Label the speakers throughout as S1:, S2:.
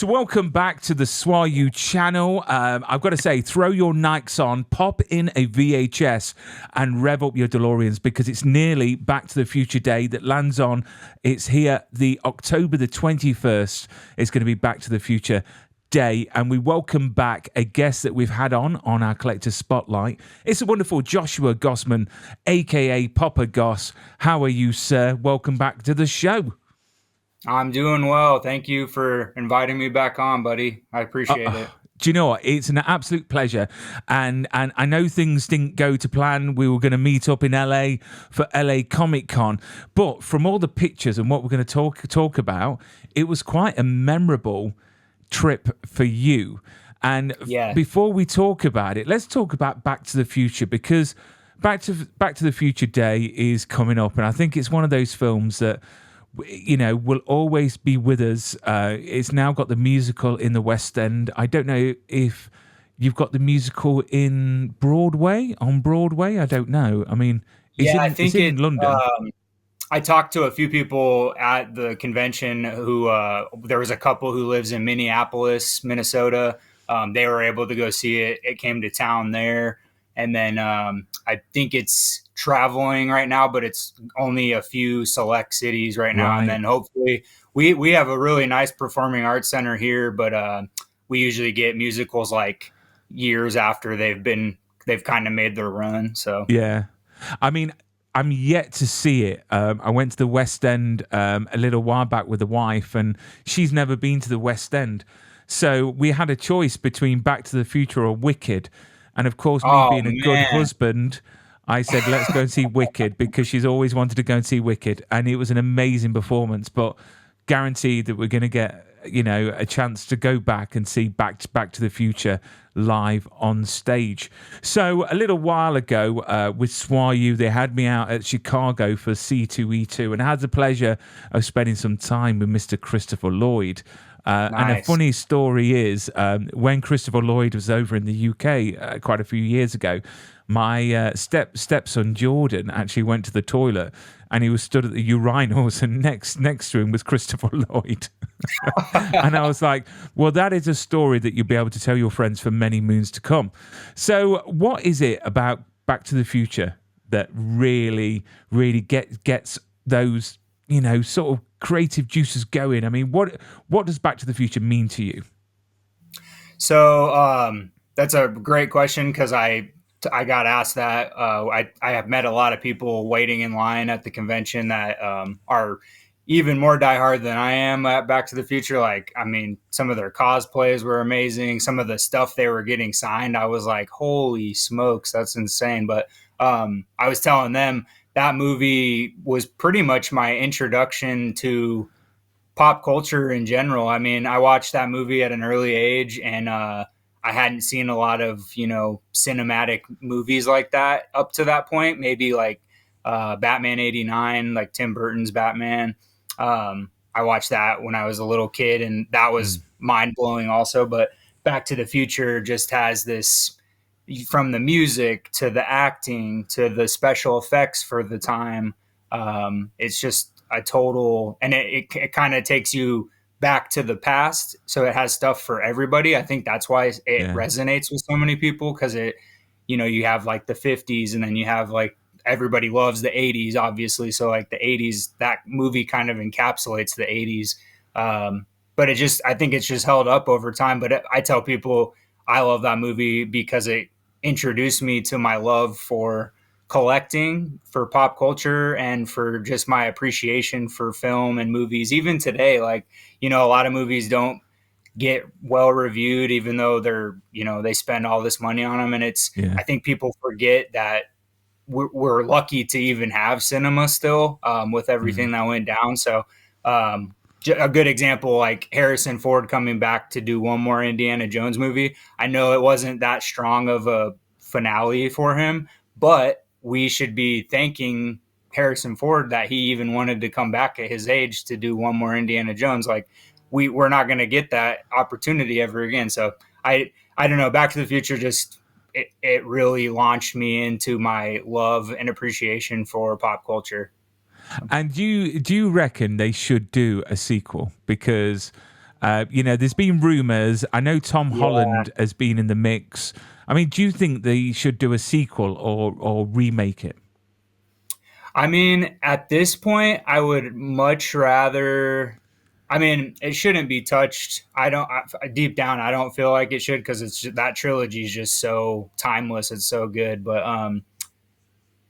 S1: So welcome back to the SWAU channel. I've got to say, throw your Nikes on, pop in a VHS and rev up your DeLoreans because it's nearly Back to the Future Day that lands on. It's here, the October the 21st. It's going to be Back to the Future Day, and we welcome back a guest that we've had on our Collector Spotlight. It's a wonderful Joshua Gossman, aka PoppaGoss. How are you, sir? Welcome back to the show.
S2: I'm doing well. Thank you for inviting me back on, buddy. I appreciate it.
S1: Do you know what? It's an absolute pleasure. And I know things didn't go to plan. We were going to meet up in LA for LA Comic Con. But from all the pictures and what we're going to talk about, it was quite a memorable trip for you. And before we talk about it, let's talk about Back to the Future, because Back to the Future Day is coming up. And I think it's one of those films that, you know, will always be with us. It's now got the musical in the West End. I don't know if you've got the musical on Broadway. I don't know. I mean,
S2: I think
S1: it's in London.
S2: I talked to a few people at the convention who there was a couple who lives in Minneapolis, Minnesota. They were able to go see it. It came to town there. And then I think it's traveling right now, but it's only a few select cities right now. Right. And then hopefully we have a really nice performing arts center here, but we usually get musicals like years after they've kind of made their run. So
S1: yeah, I mean, I'm yet to see it. I went to the West End a little while back with a wife, and she's never been to the West End. So we had a choice between Back to the Future or Wicked. And of course, me being a good husband, I said, let's go and see Wicked, because she's always wanted to go and see Wicked. And it was an amazing performance, but guaranteed that we're going to get, you know, a chance to go back and see Back to the Future live on stage. So a little while ago with SWAU, they had me out at Chicago for C2E2, and I had the pleasure of spending some time with Mr. Christopher Lloyd. Nice. And a funny story is, when Christopher Lloyd was over in the UK quite a few years ago, my stepson Jordan actually went to the toilet, and he was stood at the urinals, and next to him was Christopher Lloyd. And I was like, well, that is a story that you'll be able to tell your friends for many moons to come. So what is it about Back to the Future that really gets those, you know, sort of creative juices going? I mean, what does Back to the Future mean to you?
S2: So that's a great question, because I got asked that. I have met a lot of people waiting in line at the convention that are even more diehard than I am at Back to the Future. Like, I mean, some of their cosplays were amazing. Some of the stuff they were getting signed, I was like, holy smokes, that's insane. But I was telling them that movie was pretty much my introduction to pop culture in general. I mean, I watched that movie at an early age, and I hadn't seen a lot of, you know, cinematic movies like that up to that point. Maybe like Batman '89, like Tim Burton's Batman. I watched that when I was a little kid, and that was mind-blowing also. But Back to the Future just has this, from the music to the acting to the special effects for the time. It's just a total, and it kind of takes you back to the past. So it has stuff for everybody. I think that's why it resonates with so many people, because it, you know, you have like the 50s, and then you have like, everybody loves the 80s, obviously. So like the 80s, that movie kind of encapsulates the 80s. But I think it's just held up over time. But I tell people I love that movie because it introduced me to my love for collecting, for pop culture, and for just my appreciation for film and movies. Even today, like, you know, a lot of movies don't get well reviewed, even though they're, you know, they spend all this money on them. And I think people forget that we're lucky to even have cinema still, with everything that went down. So a good example, like Harrison Ford coming back to do one more Indiana Jones movie. I know it wasn't that strong of a finale for him, but we should be thanking Harrison Ford that he even wanted to come back at his age to do one more Indiana Jones. Like, we're not going to get that opportunity ever again. So I don't know, Back to the Future just, it really launched me into my love and appreciation for pop culture.
S1: And do you reckon they should do a sequel? Because There's been rumors. I know Tom
S2: Yeah.
S1: Holland has been in the mix. I mean, do you think they should do a sequel or remake it?
S2: I mean, at this point, I would much rather. I mean, it shouldn't be touched. Deep down, I don't feel like it should because that trilogy is just so timeless. It's so good. But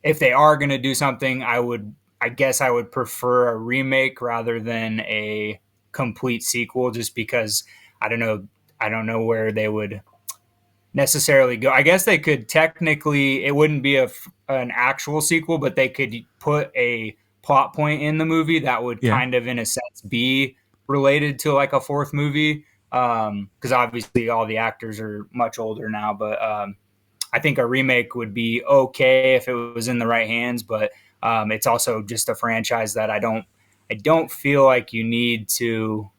S2: if they are going to do something, I guess I would prefer a remake rather than a complete sequel, just because I don't know. I don't know where they would necessarily go. I guess they could technically, it wouldn't be an actual sequel, but they could put a plot point in the movie that would
S1: Yeah.
S2: kind of, in a sense, be related to like a fourth movie. Because obviously all the actors are much older now, but I think a remake would be okay if it was in the right hands. But it's also just a franchise that I don't feel like you need to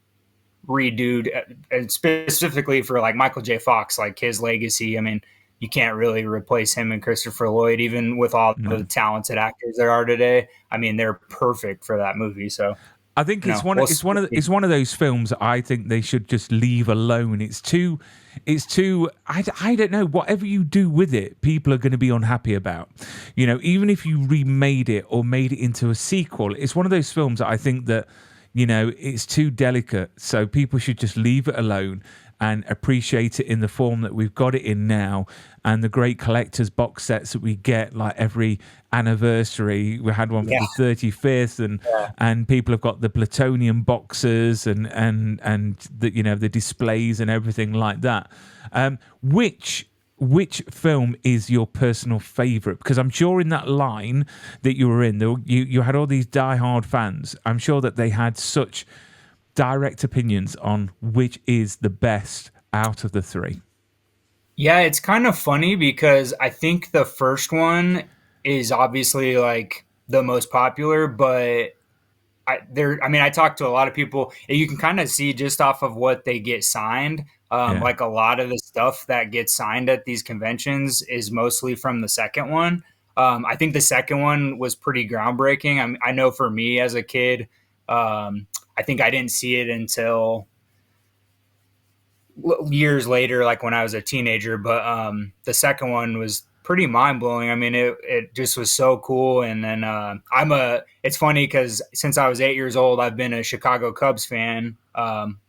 S2: redo, and specifically for like Michael J. Fox, like his legacy. I mean, you can't really replace him and Christopher Lloyd, even with all the
S1: No.
S2: talented actors there are today. I mean, they're perfect for that movie. So,
S1: I think
S2: you
S1: it's
S2: know,
S1: one.
S2: we'll
S1: It's one of.
S2: see.
S1: It's one of those films that I think they should just leave alone. It's too. It's too. I don't know. Whatever you do with it, people are going to be unhappy about. Even if you remade it or made it into a sequel, it's one of those films that I think that it's too delicate. So people should just leave it alone and appreciate it in the form that we've got it in now, and the great collector's box sets that we get like every anniversary. We had one for
S2: Yeah.
S1: the 35th, and people have got the plutonium boxes and the displays and everything like that. Which film is your personal favorite? Because I'm sure in that line that you were in, you had all these diehard fans. I'm sure that they had such direct opinions on which is the best out of the three.
S2: Yeah, it's kind of funny because I think the first one is obviously like the most popular, but I mean, I talked to a lot of people. You can kind of see just off of what they get signed.
S1: Yeah.
S2: Like a lot of the stuff that gets signed at these conventions is mostly from the second one. I think the second one was pretty groundbreaking. I know for me as a kid, I think I didn't see it until years later, like when I was a teenager. But the second one was pretty mind blowing. I mean, it just was so cool. And then it's funny because since I was 8 years old, I've been a Chicago Cubs fan,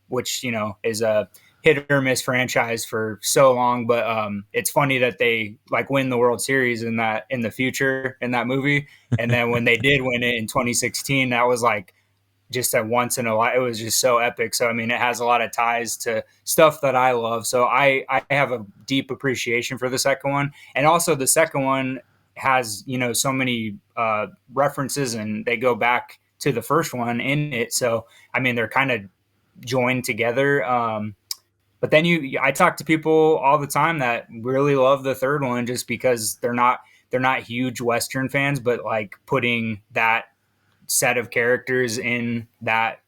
S2: which, is a hit or miss franchise for so long. But it's funny that they like win the World Series in the future in that movie. And then when they did win it in 2016, that was like, just a once in a life. It was just so epic. So I mean, it has a lot of ties to stuff that I love. So I have a deep appreciation for the second one, and also the second one has so many references, and they go back to the first one in it. So I mean, they're kind of joined together. But then I talk to people all the time that really love the third one just because they're not huge Western fans, but like putting that set of characters in that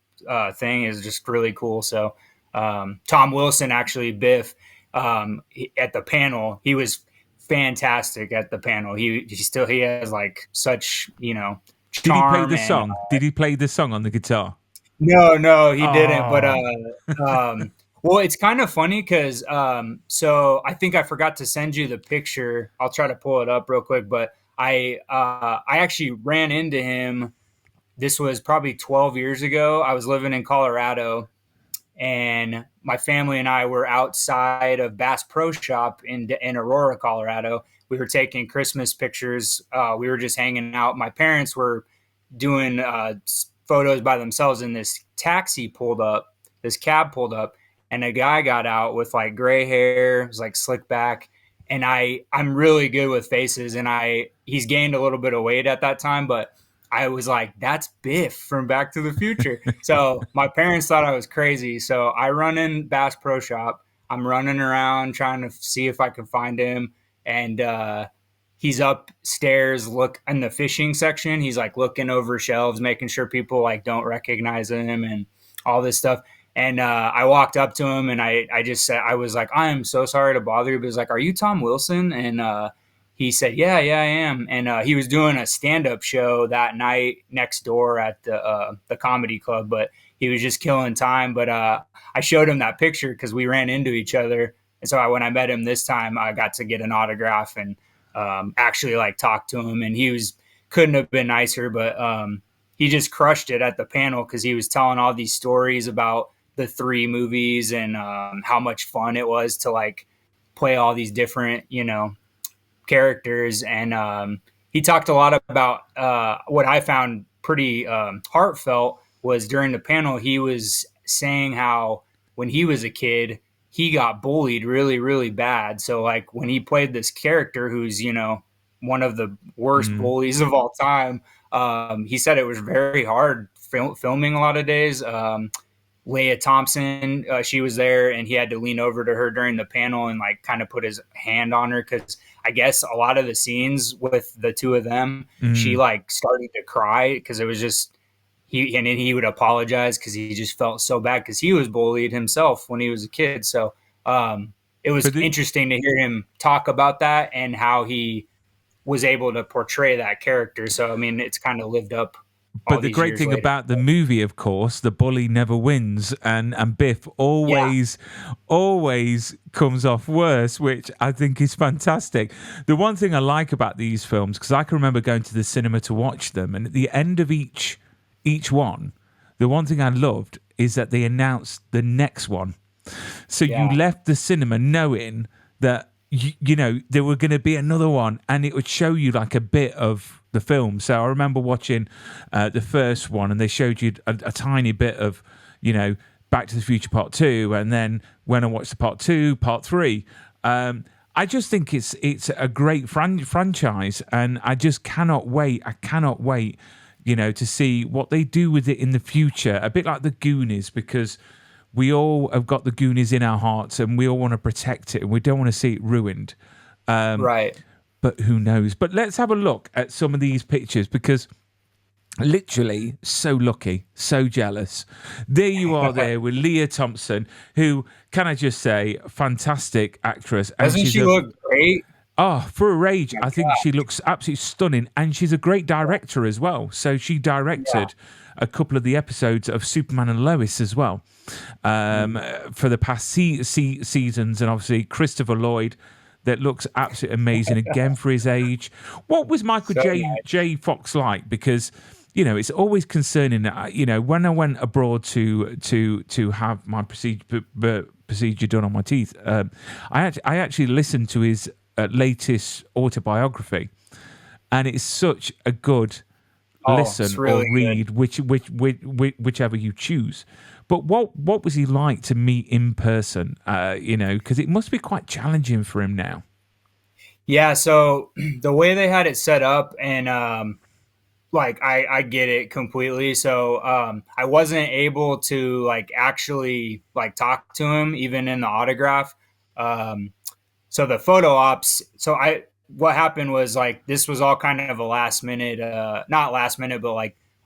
S2: thing is just really cool. So Tom Wilson, actually, Biff, at the panel, he was fantastic at the panel. He has like such
S1: Did he play
S2: charm.
S1: the
S2: And
S1: song? Did he play the song on the guitar?
S2: no, he didn't. But
S1: Oh,
S2: well, it's kind of funny because so I think I forgot to send you the picture. I'll try to pull it up real quick, but I actually ran into him. This was probably 12 years ago. I was living in Colorado, and my family and I were outside of Bass Pro Shop in Aurora, Colorado. We were taking Christmas pictures. We were just hanging out. My parents were doing photos by themselves, and this cab pulled up, and a guy got out with like gray hair. It was like slick back. And I'm really good with faces, and he's gained a little bit of weight at that time, but I was like, that's Biff from Back to the Future. So my parents thought I was crazy. So I run in Bass Pro Shop. I'm running around trying to see if I can find him. And he's upstairs, look in the fishing section. He's like looking over shelves, making sure people like don't recognize him and all this stuff. And I walked up to him, and I just said, I was like, I am so sorry to bother you. But he's like, are you Tom Wilson? And he said, yeah, I am. And he was doing a stand-up show that night next door at the comedy club, but he was just killing time. But I showed him that picture because we ran into each other. And so when I met him this time, I got to get an autograph and actually like talk to him. And couldn't have been nicer, but he just crushed it at the panel because he was telling all these stories about the three movies and how much fun it was to like play all these different, characters. And he talked a lot about what I found pretty heartfelt was during the panel, he was saying how when he was a kid, he got bullied really, really bad. So like when he played this character who's, one of the worst bullies of all time, he said it was very hard filming a lot of days. Leia Thompson, she was there, and he had to lean over to her during the panel and like kind of put his hand on her because I guess a lot of the scenes with the two of them, she like started to cry because it was just and then he would apologize because he just felt so bad because he was bullied himself when he was a kid. So it was interesting to hear him talk about that and how he was able to portray that character. So I mean, it's kind of lived up.
S1: But the great thing about the movie, of course, the bully never wins, and Biff always comes off worse, which I think is fantastic. The one thing I like about these films, because I can remember going to the cinema to watch them, and at the end of each one, the one thing I loved is that they announced the next one. So you left the cinema knowing that there were going to be another one, and it would show you like a bit of the film. So I remember watching the first one, and they showed you a tiny bit of, Back to the Future Part 2, and then when I watched the Part 2, Part 3, I just think it's a great franchise, and I just cannot wait. I cannot wait, to see what they do with it in the future. A bit like the Goonies, because we all have got the Goonies in our hearts, and we all want to protect it, and we don't want to see it ruined.
S2: Right.
S1: But who knows? But let's have a look at some of these pictures, because literally so lucky, so jealous. There you are there with Leah Thompson, who, can I just say, fantastic actress.
S2: Doesn't she look great?
S1: Oh, for her age, I think she looks absolutely stunning. And she's a great director as well. So she directed a couple of the episodes of Superman and Lois as well for the past seasons. And obviously Christopher Lloyd, that looks absolutely amazing again for his age. What was Michael J. Fox like? Because, it's always concerning that, when I went abroad to have my procedure done on my teeth, I actually listened to his latest autobiography, and it's such a good listen really or read, whichever you choose. But what was he like to meet in person? Because it must be quite challenging for him now.
S2: Yeah. So the way they had it set up, and I get it completely. So I wasn't able to actually talk to him even in the autograph. So the photo ops. So what happened was this was all kind of a last minute, not last minute, but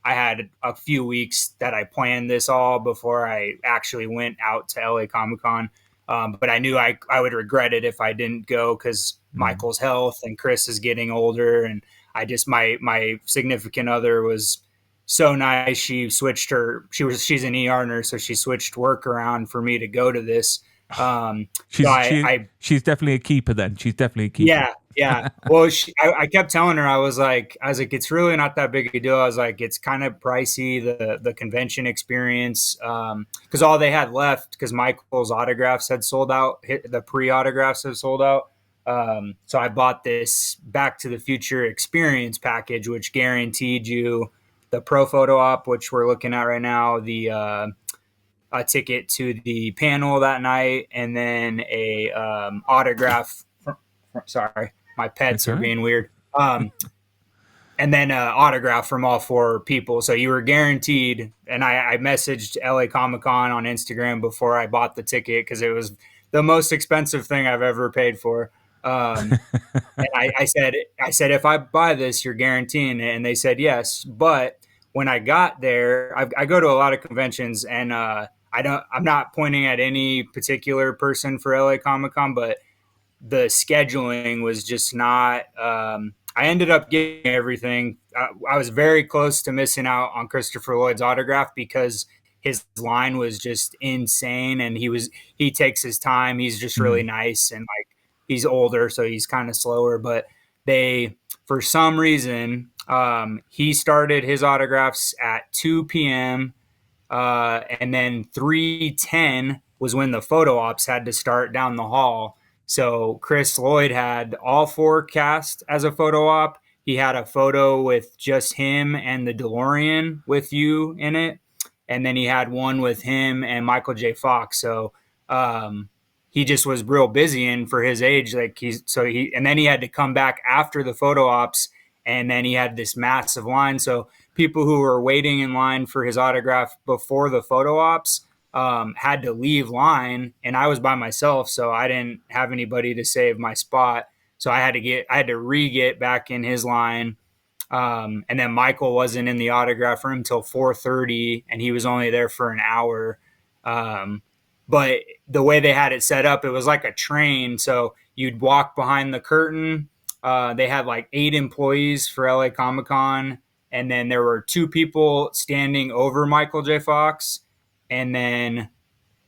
S2: I had a few weeks that I planned this all before I actually went out to LA Comic-Con. But I knew I would regret it if I didn't go because Michael's health and Chris is getting older. And I just, my significant other was so nice. She switched she's an ER nurse. So she switched work around for me to go to this.
S1: She's definitely a keeper then. She's definitely a keeper.
S2: Yeah. Well, I kept telling her, I was like, it's really not that big a deal. I was like, it's kind of pricey, the convention experience. Cause all they had left, cause Michael's autographs had sold out, the pre-autographs have sold out. So I bought this Back to the Future experience package, which guaranteed you the pro photo op, which we're looking at right now, the, a ticket to the panel that night, and then a autograph. Sorry, my pets are being weird. And then autograph from all four people. So you were guaranteed. And I messaged LA Comic-Con on Instagram before I bought the ticket because it was the most expensive thing I've ever paid for. And I said, if I buy this, you're guaranteeing it. And they said yes. But when I got there, I go to a lot of conventions, and I'm not pointing at any particular person for LA Comic-Con, but the scheduling was just not. I ended up getting everything. I was very close to missing out on Christopher Lloyd's autograph because his line was just insane, and he takes his time. He's just really nice, and like he's older, so he's kind of slower. But they, for some reason, he started his autographs at 2 p.m. And then 3:10 was when the photo ops had to start down the hall. So Chris Lloyd had all four cast as a photo op. He had a photo with just him and the DeLorean with you in it, and then he had one with him and Michael J. Fox. So he just was real busy, and for his age, like and then he had to come back after the photo ops, and then he had this massive line. So people who were waiting in line for his autograph before the photo ops had to leave line, and I was by myself, so I didn't have anybody to save my spot. So I had to re-get back in his line. And then Michael wasn't in the autograph room till 4:30, and he was only there for an hour. But the way they had it set up, it was like a train. So you'd walk behind the curtain. They had like 8 employees for LA Comic-Con, and then there were 2 people standing over Michael J. Fox, and then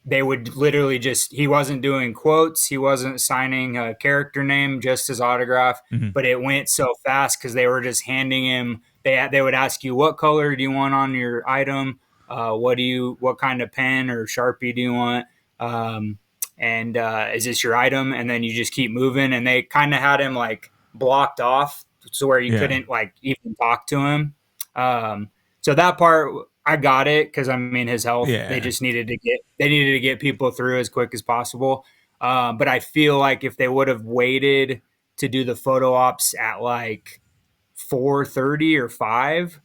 S2: they would literally he wasn't doing quotes, he wasn't signing a character name, just his autograph. But it went so fast because they were just handing him, they would ask you, what color do you want on your item, what kind of pen or Sharpie do you want, and is this your item? And then you just keep moving, and they kind of had him like blocked off so where you couldn't like even talk to him. So that part I got it, because I mean his health. They just needed to get people through as quick as possible. But I feel like if they would have waited to do the photo ops at like 4:30 or 5,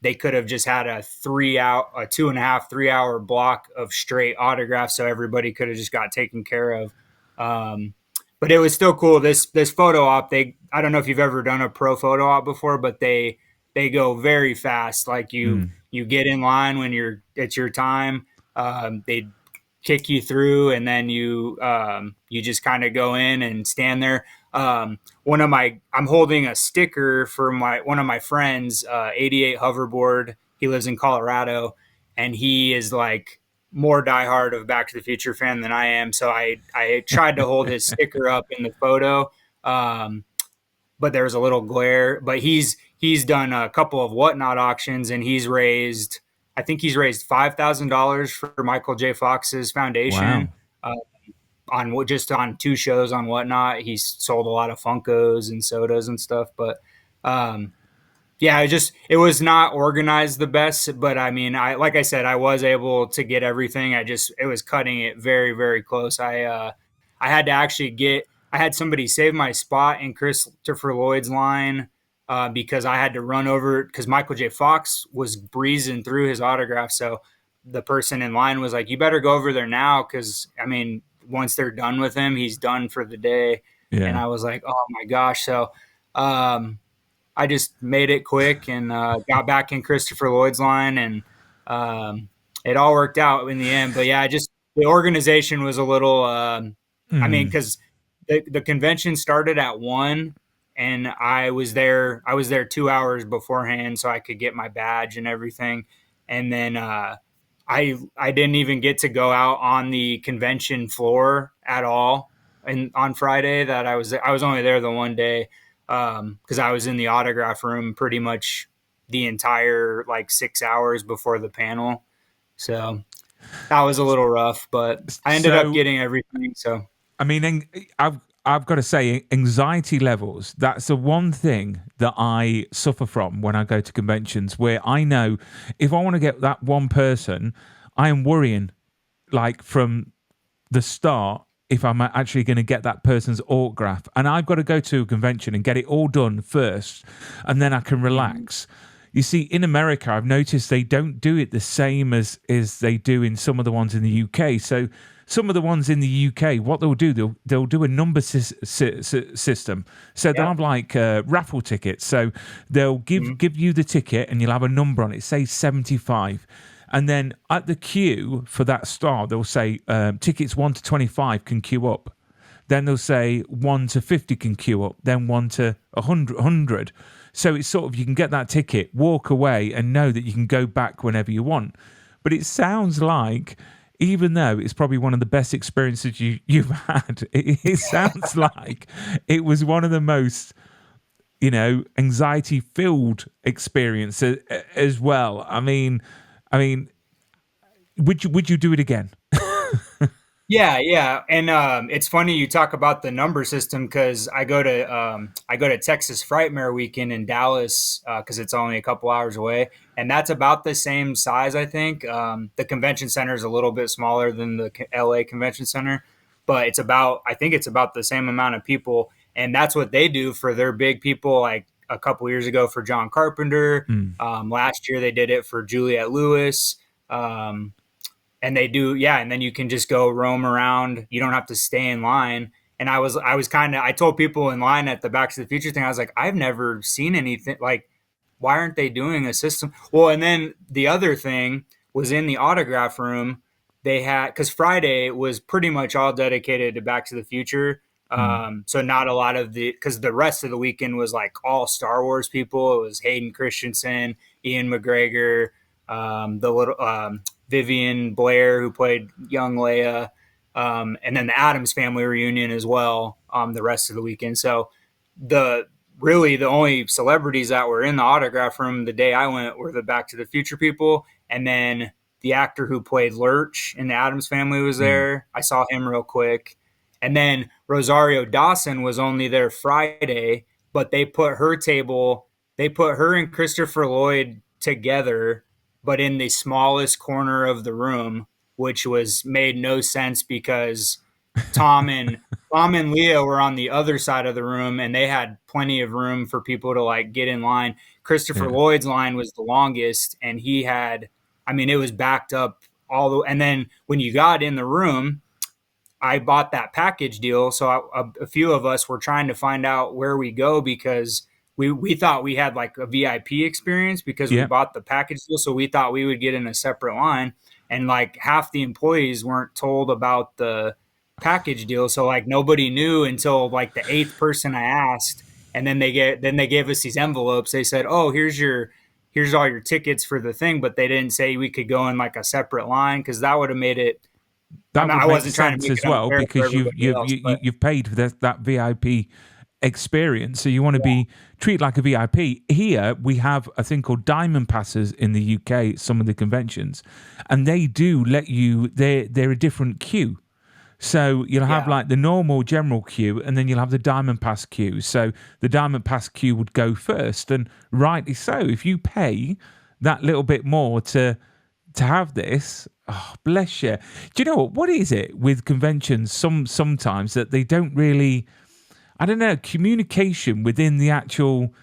S2: they could have just had a 2.5, 3 hour block of straight autographs, so everybody could have just got taken care of. But it was still cool. This photo op, I don't know if you've ever done a pro photo op before, but they go very fast. Like you get in line when it's your time. They kick you through, and then you just kind of go in and stand there. I'm holding a sticker for one of my friends, 88 Hoverboard. He lives in Colorado, and he is like more diehard of Back to the Future fan than I am. So I tried to hold his sticker up in the photo. But there was a little glare. But he's done a couple of Whatnot auctions, and I think he's raised $5,000 for Michael J. Fox's foundation. Wow. On 2 shows on Whatnot. He's sold a lot of Funkos and sodas and stuff. But it was not organized the best. But I mean, like I said, I was able to get everything. It was cutting it very, very close. I had to actually I had somebody save my spot in Christopher Lloyd's line because I had to run over, because Michael J. Fox was breezing through his autograph. So the person in line was like, you better go over there now, because, I mean, once they're done with him, he's done for the day. Yeah. And I was like, oh, my gosh. So I just made it quick and got back in Christopher Lloyd's line, and it all worked out in the end. But, yeah, the organization was a little I mean, because the convention started at 1, and I was there 2 hours beforehand so I could get my badge and everything. And then I didn't even get to go out on the convention floor at all. And on Friday that I was only there the one day because I was in the autograph room pretty much the entire like 6 hours before the panel. So that was a little rough, but I ended up getting everything. So
S1: I mean, I've got to say, anxiety levels, that's the one thing that I suffer from when I go to conventions, where I know if I want to get that one person, I am worrying, like, from the start, if I'm actually going to get that person's autograph. And I've got to go to a convention and get it all done first, and then I can relax. You see, in America, I've noticed they don't do it the same as they do in some of the ones in the UK. So some of the ones in the UK, what they'll do, they'll do a number system. So they'll have like raffle tickets. So they'll give you the ticket, and you'll have a number on it, say 75. And then at the queue for that star, they'll say tickets 1 to 25 can queue up. Then they'll say 1 to 50 can queue up, then 1 to 100. So it's sort of, you can get that ticket, walk away, and know that you can go back whenever you want. But it sounds like, even though it's probably one of the best experiences you've had, it sounds like it was one of the most, anxiety-filled experiences as well. I mean, would you do it again?
S2: Yeah, and it's funny you talk about the number system because I go to Texas Frightmare Weekend in Dallas because it's only a couple hours away, and that's about the same size. I think the convention center is a little bit smaller than the LA Convention Center, but I think it's about the same amount of people, and that's what they do for their big people. Like a couple years ago for John Carpenter, last year they did it for Juliette Lewis. And they do, yeah, and then you can just go roam around. You don't have to stay in line. And I told people in line at the Back to the Future thing, I was like, I've never seen anything like, why aren't they doing a system? Well, and then the other thing was in the autograph room. They had, because Friday was pretty much all dedicated to Back to the Future. So not a lot of because the rest of the weekend was like all Star Wars people. It was Hayden Christensen, Ian McGregor, the little Vivian Blair, who played young Leia, and then the Addams Family reunion as well the rest of the weekend. So the only celebrities that were in the autograph room the day I went were the Back to the Future people, and then the actor who played Lurch in the Addams Family was there. I saw him real quick. And then Rosario Dawson was only there Friday, but they put her and Christopher Lloyd together, but in the smallest corner of the room, which made no sense because Tom and Leah were on the other side of the room, and they had plenty of room for people to like get in line. Christopher Lloyd's line was the longest, and it was backed up and then when you got in the room, I bought that package deal. So a few of us were trying to find out where we go because we thought we had like a VIP experience because we bought the package deal. So we thought we would get in a separate line, and like half the employees weren't told about the package deal. So like nobody knew until like the eighth person I asked. And then they gave us these envelopes. They said, oh, here's all your tickets for the thing. But they didn't say we could go in like a separate line because that would have made it.
S1: I wasn't trying to make as well because you've paid for that VIP experience, so you want to be treated like a VIP. Here we have a thing called diamond passes in the UK, some of the conventions, and they do let you. They're a different queue. So you'll have like the normal general queue, and then you'll have the diamond pass queue. So the diamond pass queue would go first, and rightly so. If you pay that little bit more to have this, oh bless you. Do you know what is it with conventions? Sometimes that they don't really, I don't know, communication within the actual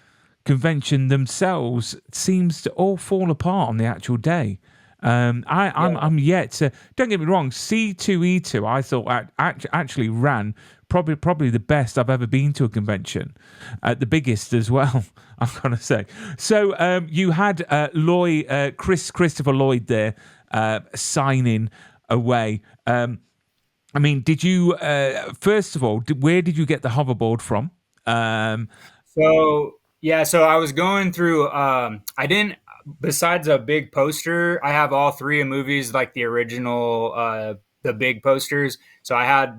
S1: convention themselves seems to all fall apart on the actual day. I'm yet to, don't get me wrong, C2E2 I thought actually ran probably the best I've ever been to a convention, the biggest as well, I'm gonna say. So you had Christopher Lloyd there signing away. Did you first of all, where did you get the hoverboard from?
S2: So I was going through. I didn't. Besides a big poster, I have all three of movies, like the original, the big posters. So I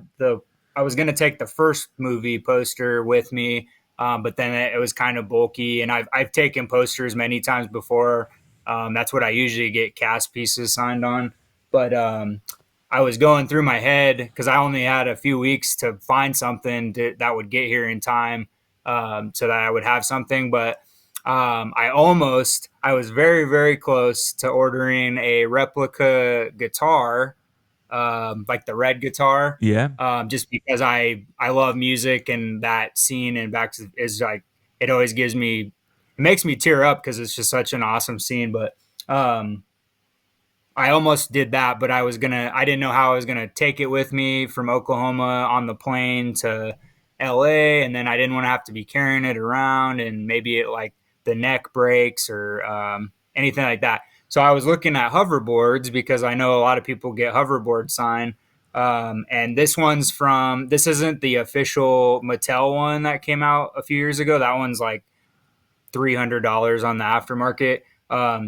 S2: was going to take the first movie poster with me, but then it was kind of bulky. And I've taken posters many times before. That's what I usually get cast pieces signed on. But I was going through my head because I only had a few weeks to find something that would get here in time, so that I would have something. But I was very, very close to ordering a replica guitar, like the red guitar.
S1: Yeah.
S2: Just because I love music, and that scene in is like, it makes me tear up because it's just such an awesome scene. But I almost did that, but I didn't know how I was gonna take it with me from Oklahoma on the plane to LA, and then I didn't want to have to be carrying it around, and maybe it like the neck breaks or anything like that. So I was looking at hoverboards because I know a lot of people get hoverboard signed. And this isn't the official Mattel one that came out a few years ago. That one's like $300 on the aftermarket.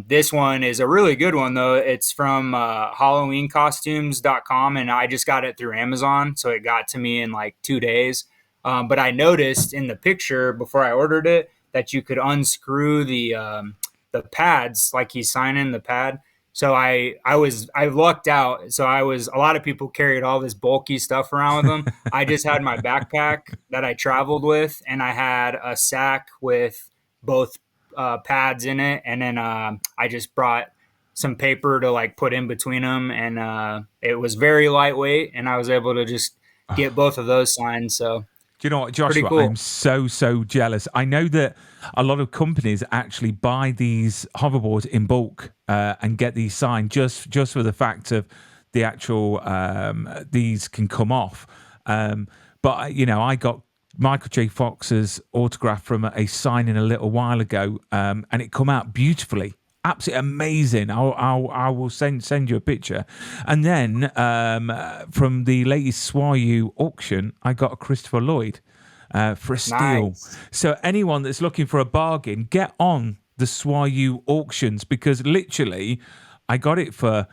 S2: This one is a really good one, though. It's from HalloweenCostumes.com, and I just got it through Amazon, so it got to me in like 2 days. But I noticed in the picture before I ordered it that you could unscrew the pads, like he's signing the pad. So I lucked out. So a lot of people carried all this bulky stuff around with them. I just had my backpack that I traveled with, and I had a sack with both pads in it, and then I just brought some paper to like put in between them, and it was very lightweight, and I was able to just get both of those signed. So
S1: Do you know what,
S2: pretty
S1: Joshua?
S2: cool.
S1: I'm so jealous. I know that a lot of companies actually buy these hoverboards in bulk and get these signed just for the fact of the actual these can come off. But I got Michael J. Fox's autograph from a signing a little while ago, and it come out beautifully. Absolutely amazing. I will send you a picture. And then from the latest SWAU auction, I got a Christopher Lloyd for a steal.
S2: Nice.
S1: So anyone that's looking for a bargain, get on the SWAU auctions, because literally I got it for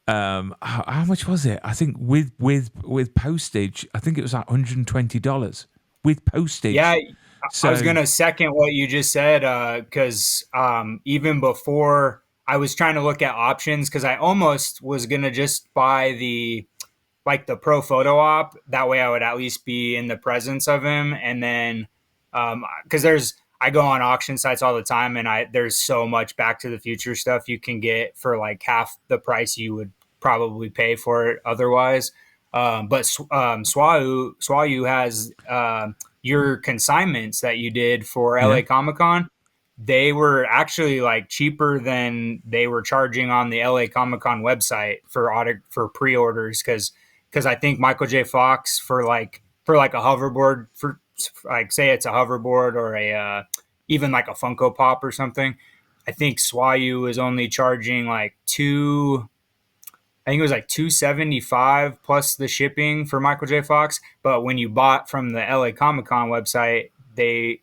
S1: how much was it? I think with postage, I think it was like $120 with postage.
S2: Yeah,
S1: So
S2: I was gonna second what you just said, because even before I was trying to look at options, because I almost was gonna just buy the pro photo op. That way, I would at least be in the presence of him, and then because I go on auction sites all the time, and there's so much Back to the Future stuff you can get for like half the price you would probably pay for it otherwise. But SWAU has your consignments that you did for
S1: yeah,
S2: LA Comic Con. They were actually like cheaper than they were charging on the LA Comic Con website for pre-orders, because I think Michael J. Fox for like a hoverboard, for like say it's a hoverboard or a even like a Funko Pop or something. I think SWAU is only charging like I think it was like 275 plus the shipping for Michael J. Fox. But when you bought from the LA Comic Con website, they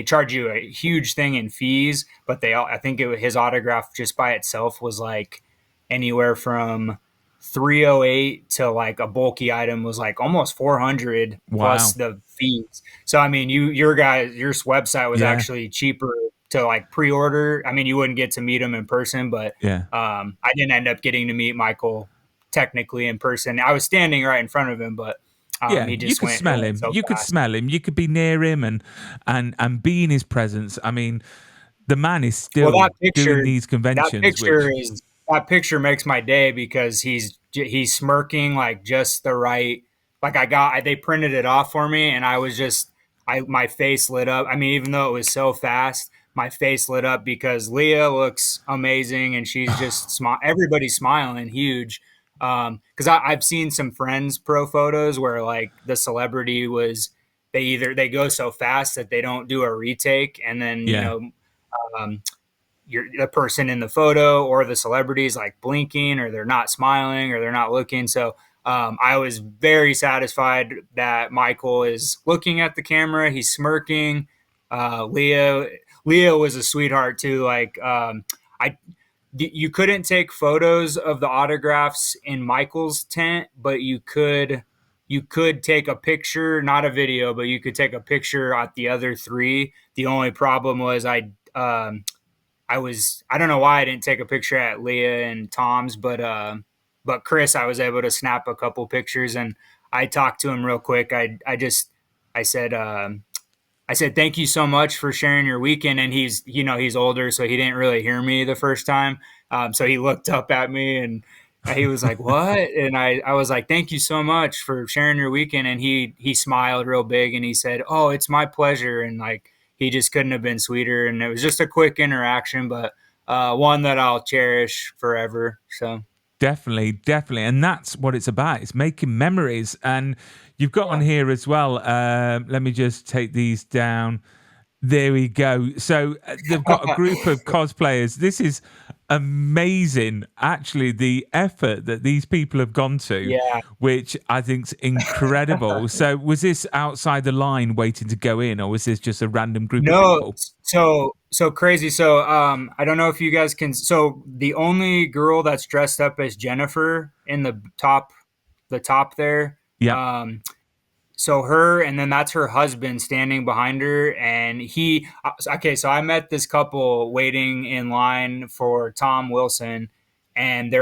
S2: charge you a huge thing in fees. But I think his autograph just by itself was like anywhere from 308 to like a bulky item was like almost 400 plus
S1: wow,
S2: the fees. So I mean, your website was
S1: yeah,
S2: actually cheaper to like pre-order. I mean, you wouldn't get to meet him in person, but
S1: yeah.
S2: I didn't end up getting to meet Michael technically in person. I was standing right in front of him, but
S1: Yeah,
S2: he
S1: you
S2: just
S1: could
S2: went. It
S1: smell
S2: went
S1: him.
S2: so
S1: You could
S2: fast.
S1: smell him. You could be near him and be in his presence. I mean, the man is
S2: Well,
S1: still doing these
S2: that
S1: conventions,
S2: picture
S1: which
S2: is that picture makes my day because he's smirking like just the right. Like they printed it off for me, and I was just my face lit up. I mean, even though it was so fast, my face lit up because Leah looks amazing, and she's just everybody's smiling huge. Because I've seen some friends pro photos where like the celebrity was they go so fast that they don't do a retake, and then
S1: yeah,
S2: um, the person in the photo or the celebrity is like blinking or they're not smiling or they're not looking. So I was very satisfied that Michael is looking at the camera. He's smirking. Leah was a sweetheart too. Like I, you couldn't take photos of the autographs in Michael's tent, but you could take a picture, not a video, but you could take a picture at the other three. The only problem was I don't know why I didn't take a picture at Leah and Tom's, but Chris, I was able to snap a couple pictures, and I talked to him real quick. I said I said thank you so much for sharing your weekend, and he's older, so he didn't really hear me the first time. So he looked up at me and he was like, "What?" And I was like, "Thank you so much for sharing your weekend." And he smiled real big and he said, "Oh, it's my pleasure." And like he just couldn't have been sweeter. And it was just a quick interaction, but one that I'll cherish forever. So
S1: definitely, and that's what it's about. It's making memories, and you've got on
S2: yeah.
S1: here as well. Let me just take these down. There we go. So they've got a group of cosplayers. This is amazing, actually, the effort that these people have gone to,
S2: Yeah.
S1: which I think's incredible. So was this outside the line waiting to go in, or was this just a random group of
S2: No,
S1: people?
S2: so crazy. So I don't know if you guys can. So the only girl that's dressed up as Jennifer in the top there.
S1: Yeah.
S2: Um, so her, and then that's her husband standing behind her, and he. Okay, so I met this couple waiting in line for Tom Wilson, and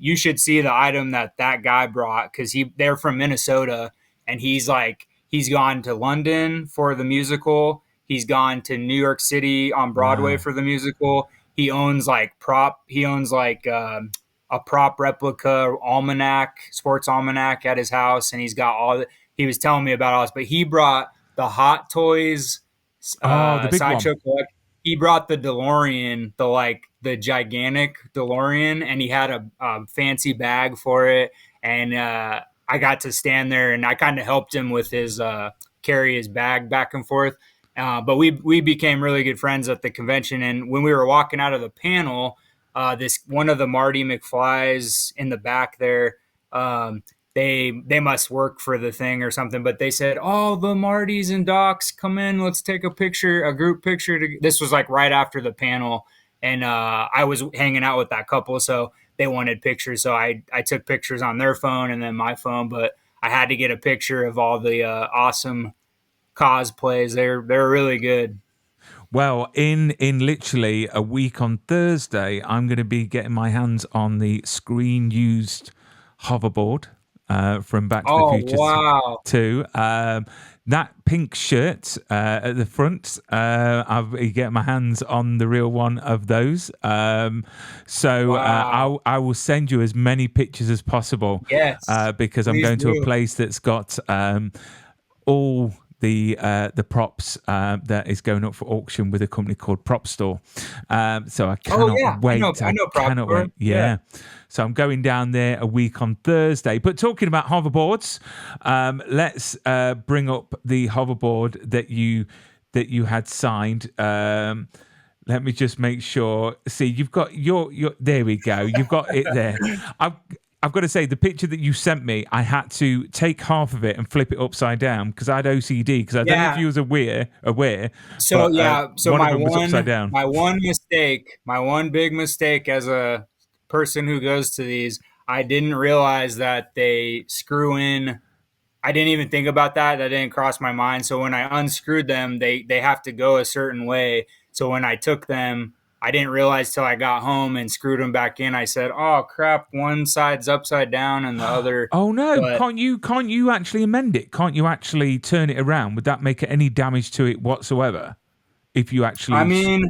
S2: you should see the item that guy brought because they're from Minnesota, and he's gone to London for the musical. He's gone to New York City on Broadway
S1: Wow.
S2: for the musical. He owns like prop. He owns like a prop replica almanac, sports almanac at his house, and he's got he was telling me about all this, but he brought the Hot Toys
S1: Oh, the big one.
S2: sideshow collect. He brought the DeLorean, the gigantic DeLorean, and he had a fancy bag for it. And I got to stand there, and I kind of helped him with his carry his bag back and forth. But we became really good friends at the convention. And when we were walking out of the panel, this one of the Marty McFlys in the back there. They must work for the thing or something, but they said, "Oh, the Martys and Docs, come in, let's take a group picture." This was like right after the panel, and I was hanging out with that couple, so they wanted pictures. So I took pictures on their phone and then my phone, but I had to get a picture of all the awesome cosplays. They're really good.
S1: Well, in literally a week on Thursday, I'm going to be getting my hands on the screen used hoverboard from Back to the
S2: Oh
S1: Future
S2: wow!
S1: 2. That pink shirt at the front, I'll be getting my hands on the real one of those.
S2: Wow!
S1: I will send you as many pictures as possible
S2: Yes,
S1: because I'm
S2: please
S1: going to a
S2: do.
S1: place that's got all the props that is going up for auction with a company called Prop Store. So I
S2: Oh
S1: cannot
S2: yeah,
S1: wait.
S2: I
S1: I
S2: know Prop
S1: cannot
S2: Store.
S1: wait. Yeah. So I'm going down there a week on Thursday. But talking about hoverboards, let's bring up the hoverboard that you had signed. Let me just make sure. See, you've got your. There we go. You've got it there. I've got to say, the picture that you sent me, I had to take half of it and flip it upside down because I had OCD. Because I don't know if
S2: Yeah.
S1: you was aware,
S2: So
S1: but
S2: yeah, so
S1: one of them was upside down.
S2: my one big mistake as a person who goes to these, I didn't realize that they screw in. I didn't even think about that. That didn't cross my mind. So when I unscrewed them, they have to go a certain way. So when I took them, I didn't realize till I got home and screwed them back in. I said, "Oh crap, one side's upside down and the other."
S1: Oh no!
S2: But
S1: Can't you actually amend it? Can't you actually turn it around? Would that make any damage to it whatsoever? If you
S2: I
S1: actually,
S2: mean,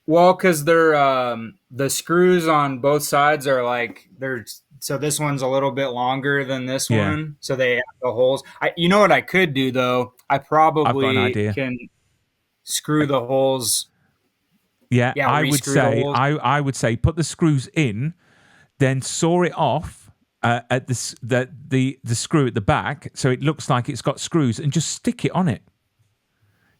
S2: well, because they're the screws on both sides are like they're so this one's a little bit longer than this
S1: yeah,
S2: one, so they have the holes. You know what I could do though? I
S1: I've got an
S2: probably
S1: idea.
S2: can screw the holes.
S1: Yeah,
S2: Yeah, rescrew the holes.
S1: I would say put the screws in, then saw it off at the screw at the back, so it looks like it's got screws, and just stick it on it.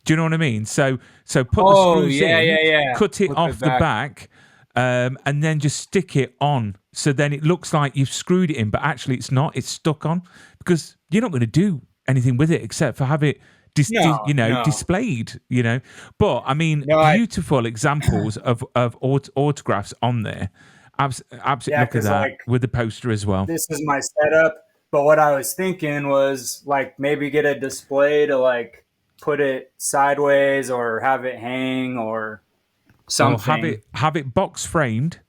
S1: Do you know what I mean? So put the
S2: Oh
S1: screws
S2: yeah,
S1: in,
S2: yeah, yeah.
S1: cut it
S2: Flip it
S1: off the
S2: back.
S1: back, and then just stick it on. So then it looks like you've screwed it in, but actually it's not. It's stuck on because you're not going to do anything with it except for have it
S2: No, no,
S1: displayed. But I mean,
S2: no.
S1: beautiful examples of autographs on there. Absolutely,
S2: Yeah,
S1: look at
S2: because
S1: that
S2: like
S1: with the poster as well.
S2: this is my setup. But what I was thinking was like maybe get a display to like put it sideways or have it hang or
S1: Or
S2: something.
S1: have it box framed.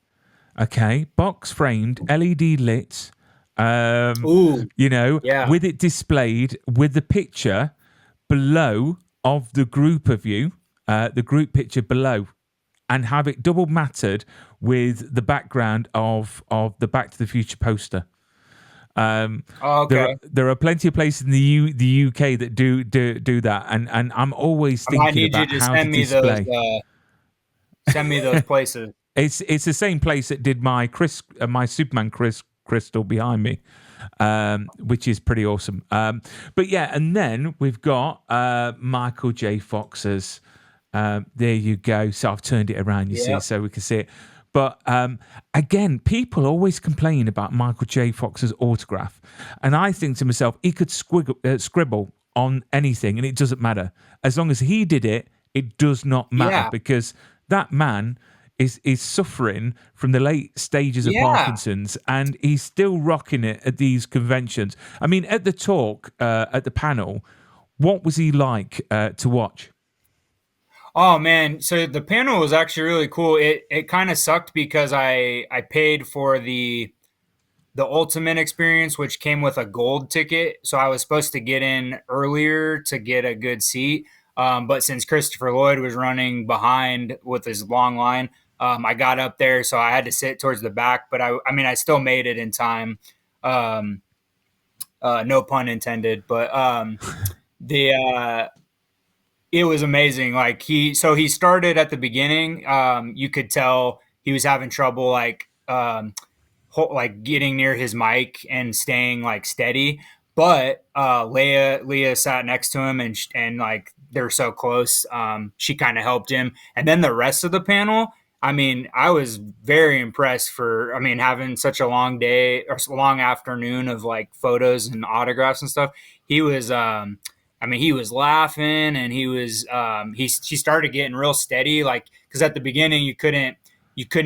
S1: Okay, box framed, LED lit.
S2: Ooh, yeah.
S1: With it displayed with the picture below of the group of you, the group picture below, and have it double mattered with the background of the Back to the Future poster.
S2: Oh, okay.
S1: There are plenty of places in the UK that do that, and I'm always
S2: I might
S1: thinking
S2: need you
S1: about
S2: to
S1: how to display.
S2: send me those places.
S1: It's the same place that did my my Superman crystal behind me, which is pretty awesome. But yeah, and then we've got Michael J. Fox's There you go. So I've turned it around, you see,
S2: Yep.
S1: so we can see it. But again, people always complain about Michael J. Fox's autograph. And I think to myself, he could scribble on anything and it doesn't matter. As long as he did it, it does not matter
S2: Yeah.
S1: because that man is suffering from the late stages of
S2: Yeah.
S1: Parkinson's and he's still rocking it at these conventions. I mean, at the talk, at the panel, what was he like to watch?
S2: Oh man, so the panel was actually really cool. It kind of sucked because I paid for the ultimate experience, which came with a gold ticket. So I was supposed to get in earlier to get a good seat. But since Christopher Lloyd was running behind with his long line, I got up there, so I had to sit towards the back. But I mean, I still made it in time. Um, no pun intended. But the it was amazing. Like he started at the beginning. You could tell he was having trouble, like getting near his mic and staying like steady. But Leah sat next to him and like they're so close. She kind of helped him, and then the rest of the panel. I mean, I was very impressed for. I mean, having such a long day or long afternoon of like photos and autographs and stuff. He was. I mean, he was laughing and he was. She started getting real steady, like because at the beginning you couldn't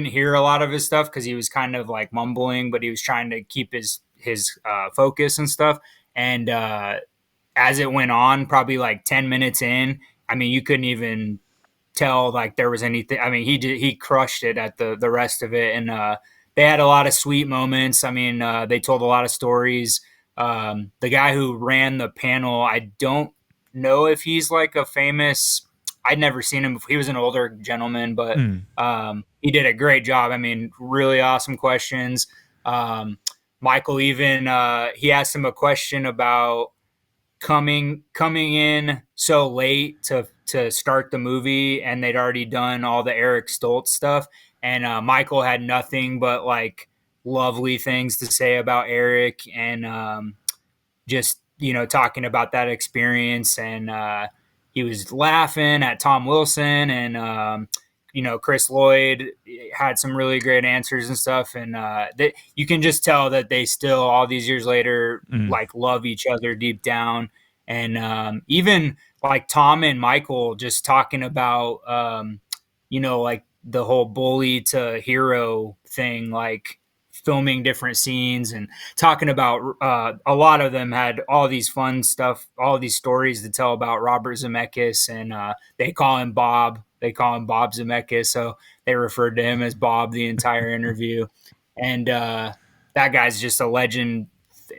S2: hear a lot of his stuff because he was kind of like mumbling, but he was trying to keep his focus and stuff. And as it went on, probably like 10 minutes in, I mean, you couldn't even tell like there was anything. I mean, he crushed it at the rest of it, and they had a lot of sweet moments. I mean, they told a lot of stories. The guy who ran the panel, I don't know if he's like a famous. I'd never seen him before. He was an older gentleman, but
S1: Mm,
S2: he did a great job. I mean, really awesome questions. Michael even he asked him a question about coming in so late to start the movie, and they'd already done all the Eric Stoltz stuff, and Michael had nothing but like lovely things to say about Eric, and just talking about that experience, and he was laughing at Tom Wilson, and Chris Lloyd had some really great answers and stuff, and you can just tell that they still all these years later
S1: mm.
S2: like love each other deep down, and even like Tom and Michael just talking about like the whole bully to hero thing, like filming different scenes and talking about a lot of them had all these fun stuff, all these stories to tell about Robert Zemeckis, and they call him Bob. They call him Bob Zemeckis, so they referred to him as Bob the entire interview. And that guy's just a legend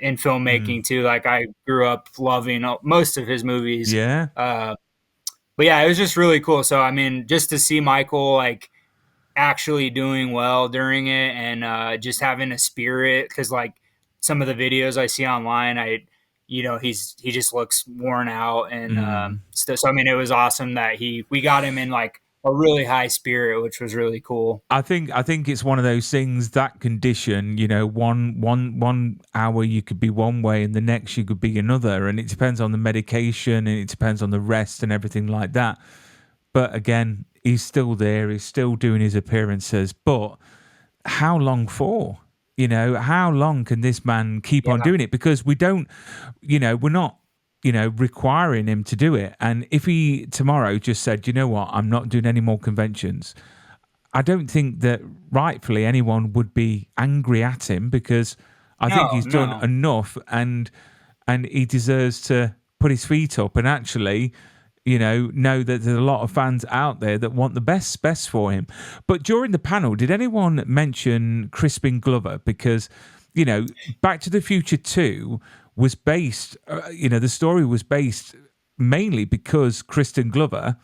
S2: in
S1: Mm.
S2: filmmaking too. Like I grew up loving most of his movies.
S1: Yeah.
S2: But yeah, it was just really cool. So I mean, just to see Michael like actually doing well during it, and just having a spirit, because like some of the videos I see online, he just looks worn out, and
S1: Mm.
S2: so I mean it was awesome that we got him in like a really high spirit, which was really cool.
S1: I think it's one of those things, that condition, one hour you could be one way and the next you could be another, and it depends on the medication and it depends on the rest and everything like that. But again, he's still there, he's still doing his appearances, but how long for? How long can this man keep on
S2: Yeah.
S1: doing it? Because we're not, requiring him to do it. And if he tomorrow just said, you know what, I'm not doing any more conventions, I don't think that rightfully anyone would be angry at him, because I think
S2: No,
S1: he's done
S2: no.
S1: enough, and he deserves to put his feet up and actually, know that there's a lot of fans out there that want the best for him. But during the panel, did anyone mention Crispin Glover? Because, Back to the Future 2 was based, the story was based mainly because Kristen Glover,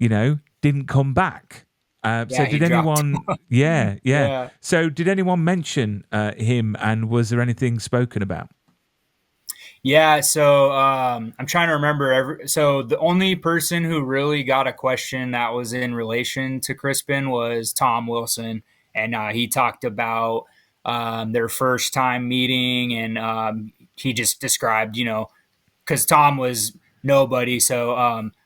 S1: didn't come back. So
S2: Yeah, he
S1: did
S2: dropped.
S1: anyone? Yeah, yeah.
S2: Yeah.
S1: So did anyone mention him, and was there anything spoken about?
S2: Yeah, so I'm trying to remember. So the only person who really got a question that was in relation to Crispin was Tom Wilson, and he talked about their first time meeting, and he just described, because Tom was nobody. So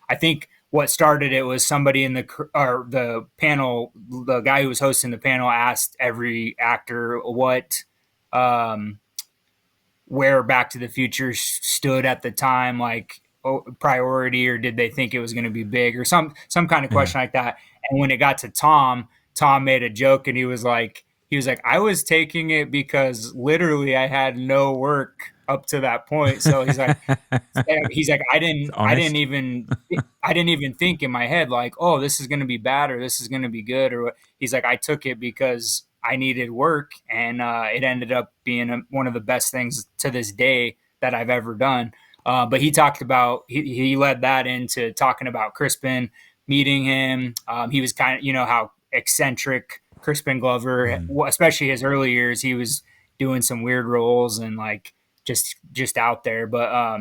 S2: I think what started it was somebody in the panel, the guy who was hosting the panel asked every actor what um, where Back to the Future stood at the time, like priority, or did they think it was going to be big, or some kind of
S1: Yeah.
S2: question like that. And when it got to Tom, Tom made a joke, and he was like, I was taking it because literally I had no work up to that point. So he's like,
S1: It's honest.
S2: I didn't even think in my head like, oh, this is going to be bad or this is going to be good, or he's like, I took it because I needed work, and it ended up being one of the best things to this day that I've ever done. But he talked about he led that into talking about Crispin, meeting him. He was kind of, you know, how eccentric Crispin Glover,
S1: Mm.
S2: especially his early years, he was doing some weird roles and like just out there. But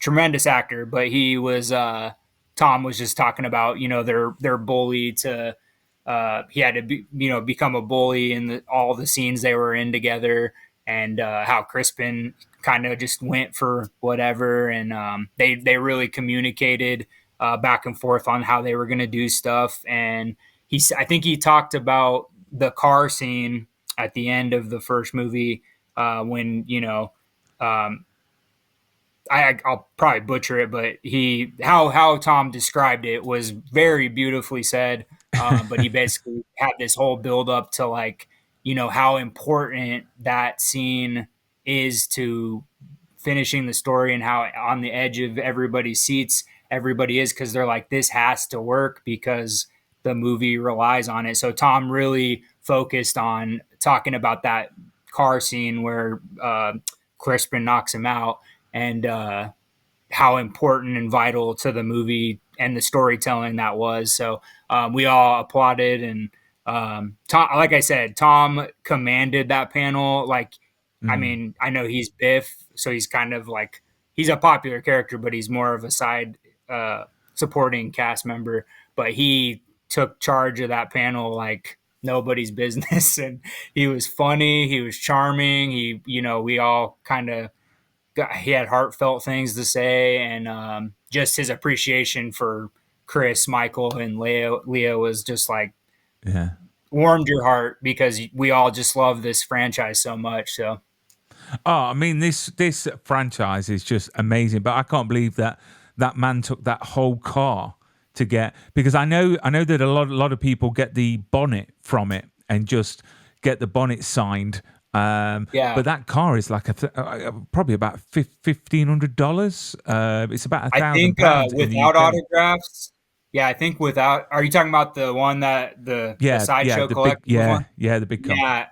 S2: tremendous actor. But he was Tom was just talking about, you know, their bully to he had to be, you know, become a bully in all the scenes they were in together, and how Crispin kind of just went for whatever, and they really communicated back and forth on how they were going to do stuff. And I think he talked about the car scene at the end of the first movie, when, you know, um, I'll probably butcher it, but how Tom described it was very beautifully said. But he basically had this whole build up to, like, you know, how important that scene is to finishing the story, and how on the edge of everybody's seats everybody is, because they're like, this has to work because the movie relies on it. So Tom really focused on talking about that car scene where Crispin knocks him out, and how important and vital to the movie and the storytelling that was. So we all applauded, and Tom, like I said, Tom commanded that panel. Like, I
S1: Mm.
S2: mean, I know he's Biff, so he's kind of like, he's a popular character, but he's more of a side supporting cast member. But he took charge of that panel like nobody's business, and he was funny, he was charming. He, you know, we all kind of he had heartfelt things to say, and just his appreciation for Chris, Michael, and Leo was just like
S1: Yeah.
S2: warmed your heart, because we all just love this franchise so much. So
S1: Oh, I mean, this franchise is just amazing. But I can't believe that that man took that whole car to get, because I know that a lot of people get the bonnet from it and just get the bonnet signed.
S2: yeah,
S1: But that car is like probably about $1,500. It's about a
S2: I
S1: thousand
S2: think
S1: pounds in the
S2: without
S1: UK.
S2: autographs. Yeah, I think without. Are you talking about the one that the
S1: Yeah, yeah,
S2: sideshow
S1: the big,
S2: collectibles one?
S1: the big car.
S2: Yeah,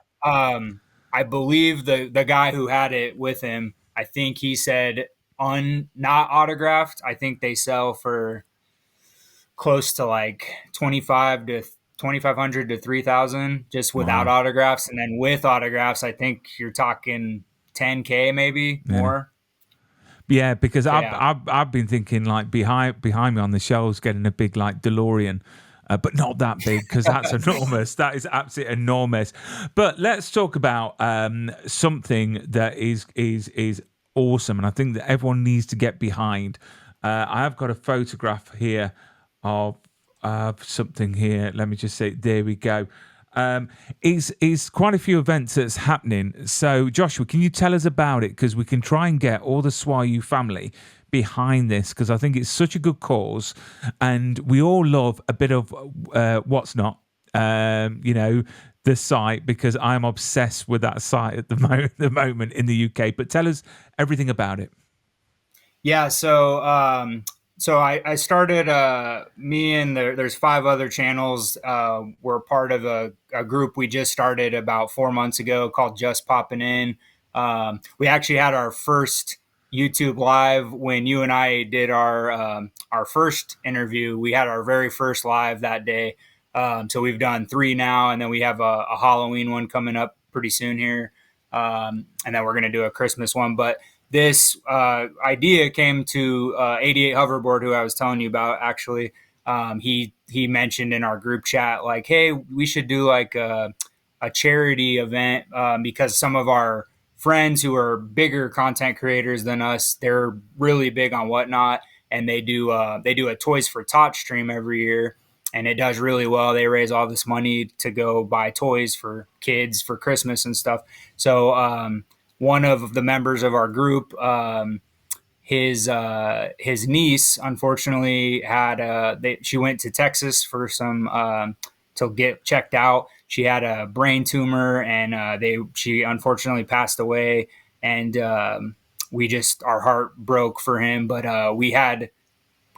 S2: I believe the guy who had it with him, I think he said not autographed. I think they sell for close to like 2500 to 3000 just without
S1: Wow.
S2: autographs, and then with autographs I think you're talking 10K, maybe
S1: Yeah.
S2: more.
S1: Yeah, because
S2: So
S1: I've
S2: yeah,
S1: I've I've been thinking like behind me on the shelves getting a big like DeLorean, but not that big because that's enormous. That is absolutely enormous. But let's talk about something that is awesome, and I think that everyone needs to get behind. I have got a photograph here of something here. Let me just say, there we go. Is quite a few events that's happening. So, Joshua, can you tell us about it? Because we can try and get all the SWAU family behind this, because I think it's such a good cause, and we all love a bit of what's not. You know, the site, because I'm obsessed with that site at the moment in the UK. But tell us everything about it.
S2: yeah. So I started me and there's 5 other channels. We're part of a group we just started about 4 months ago called Just Popping In. We actually had our first YouTube live when you and I did our first interview. We had our very first live that day. So we've done 3 now, and then we have a Halloween one coming up pretty soon here, and then we're going to do a Christmas one. But this idea came to 88 Hoverboard, who I was telling you about. Actually, he mentioned in our group chat like, "Hey, we should do like a charity event, because some of our friends who are bigger content creators than us, they're really big on Whatnot, and they do a Toys for Tots stream every year, and it does really well. They raise all this money to go buy toys for kids for Christmas and stuff. So one of the members of our group, his niece unfortunately had she went to Texas for some to get checked out. She had a brain tumor, and she unfortunately passed away. And we just our heart broke for him. But we had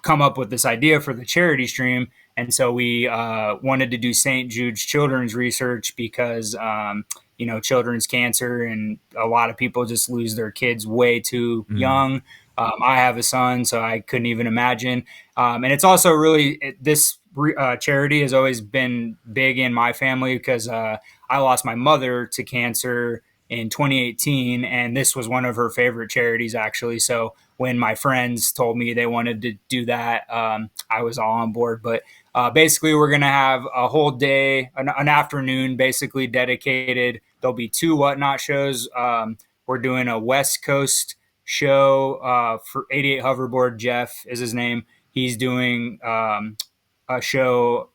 S2: come up with this idea for the charity stream. And so we wanted to do St. Jude's children's research because, children's cancer, and a lot of people just lose their kids way too young. I have a son, so I couldn't even imagine. And it's also this charity has always been big in my family because I lost my mother to cancer in 2018, and this was one of her favorite charities, actually. So when my friends told me they wanted to do that, I was all on board. But basically, we're going to have a whole day, an afternoon basically dedicated. There'll be 2 Whatnot shows. We're doing a West Coast show for 88 Hoverboard. Jeff is his name. He's doing a show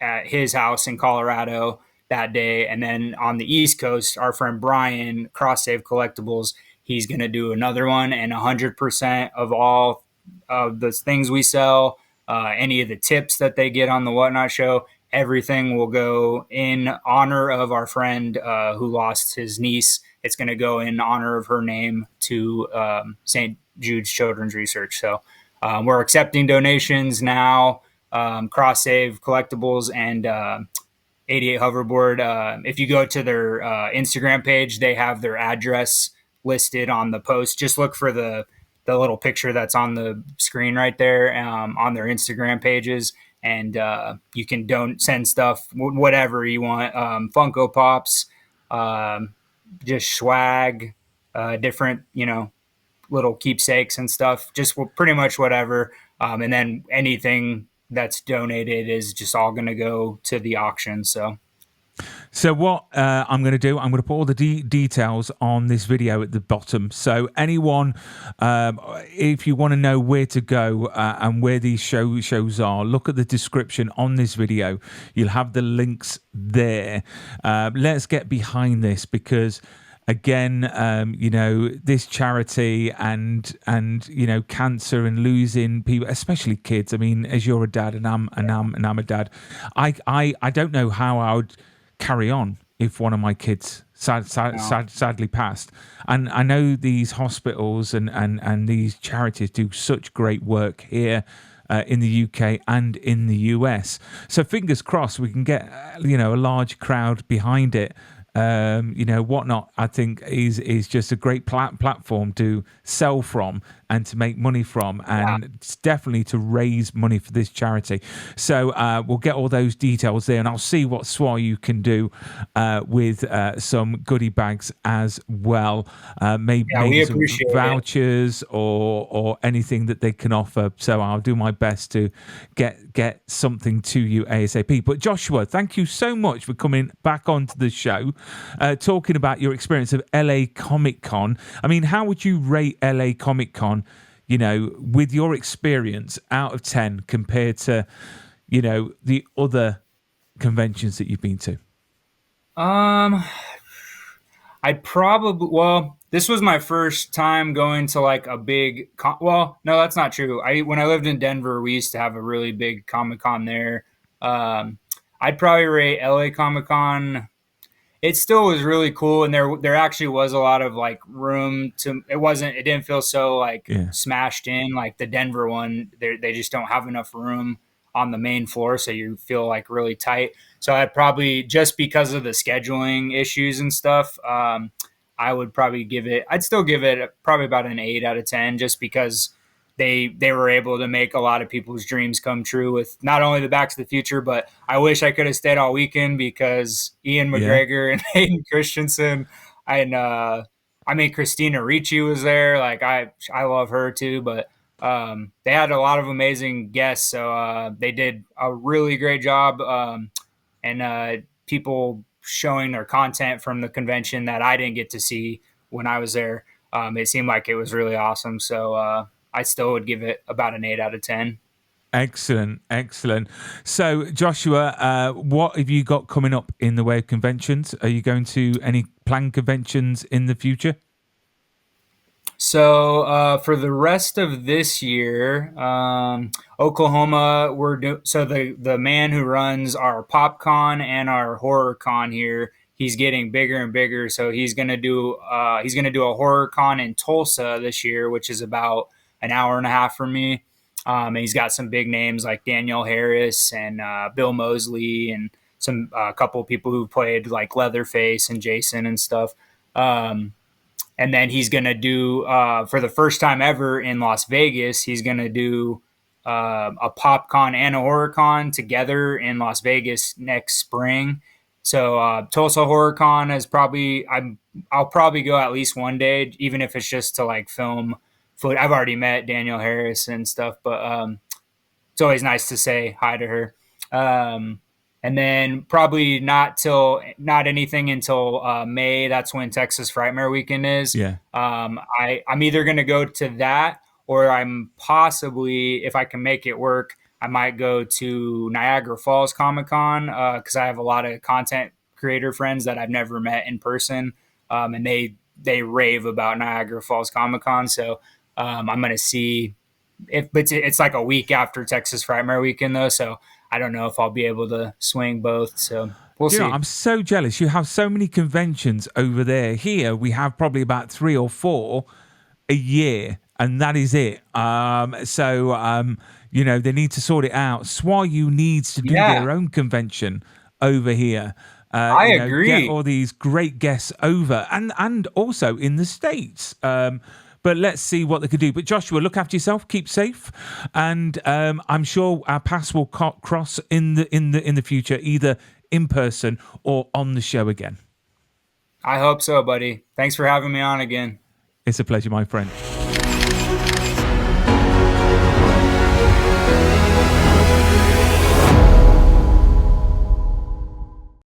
S2: at his house in Colorado that day. And then on the East Coast, our friend Brian, Cross Save Collectibles, he's going to do another one. And 100% of all of the things we sell, any of the tips that they get on the Whatnot show, everything will go in honor of our friend who lost his niece. It's going to go in honor of her name to St. Jude's Children's Research. So we're accepting donations now. Cross Save Collectibles and 88 Hoverboard. If you go to their Instagram page, they have their address listed on the post. Just look for the little picture that's on the screen right there on their Instagram pages, and you can send stuff, whatever you want, Funko Pops, just swag, different, little keepsakes and stuff, just pretty much whatever. And then anything that's donated is just all going to go to the auction.
S1: So what I'm going to do, I'm going to put all the details on this video at the bottom. So anyone, if you want to know where to go and where these shows are, look at the description on this video. You'll have the links there. Let's get behind this because, again, this charity and cancer and losing people, especially kids. I mean, as you're a dad and I'm a dad, I don't know how I would carry on if one of my kids sadly passed. And I know these hospitals and these charities do such great work here in the UK and in the US. So fingers crossed we can get a large crowd behind it. Whatnot, I think is just a great platform to sell from and to make money from, and it's definitely to raise money for this charity. So we'll get all those details there, and I'll see what SWAU can do with some goodie bags as well. Maybe some vouchers or anything that they can offer. So I'll do my best to get something to you ASAP. But Joshua, thank you so much for coming back onto the show, talking about your experience of LA Comic Con. I mean, how would you rate LA Comic Con, with your experience out of 10 compared to, the other conventions that you've been to?
S2: This was my first time going to like a big no, that's not true. When I lived in Denver, we used to have a really big Comic-Con there. I'd probably rate LA Comic-Con. It still was really cool, and there actually was a lot of like room to. It didn't feel so smashed in like the Denver one. They just don't have enough room on the main floor, so you feel like really tight. So I'd probably, just because of the scheduling issues and stuff, I would probably I'd still give it probably about an 8 out of 10, just because they were able to make a lot of people's dreams come true with not only the Back to the Future, but I wish I could have stayed all weekend because Ian McGregor and Hayden Christensen and Christina Ricci was there. Like I love her too, but they had a lot of amazing guests, so they did a really great job, and people showing their content from the convention that I didn't get to see when I was there. It seemed like it was really awesome. So I still would give it about an 8 out of 10.
S1: Excellent, excellent. So, Joshua, what have you got coming up in the way of conventions? Are you going to any planned conventions in the future?
S2: So for the rest of this year, Oklahoma, so the man who runs our PopCon and our horror con here, he's getting bigger and bigger. So he's gonna do a horror con in Tulsa this year, which is about an hour and a half from me. And he's got some big names like Danielle Harris and Bill Moseley and some couple of people who played like Leatherface and Jason and stuff. And then he's going to do, for the first time ever in Las Vegas, he's going to do a PopCon and a HorrorCon together in Las Vegas next spring. So Tulsa HorrorCon is I'll probably go at least one day, even if it's just to like film foot. I've already met Danielle Harris and stuff, but it's always nice to say hi to her. And then probably not anything until May. That's when Texas Frightmare Weekend is.
S1: Yeah.
S2: I'm either going to go to that, or I'm possibly, if I can make it work, I might go to Niagara Falls Comic Con because I have a lot of content creator friends that I've never met in person, and they rave about Niagara Falls Comic Con. So I'm going to see but it's like a week after Texas Frightmare Weekend though, so I don't know if I'll be able to swing both. So we'll see.
S1: I'm so jealous. You have so many conventions over there. Here we have probably about 3 or 4 a year, and that is it. They need to sort it out. SWAU needs to do their own convention over here.
S2: I agree.
S1: Get all these great guests over, and also in the States. But let's see what they could do. But Joshua, look after yourself, keep safe, and I'm sure our paths will cross in the future, either in person or on the show again.
S2: I hope so, buddy. Thanks for having me on again.
S1: It's a pleasure, my friend.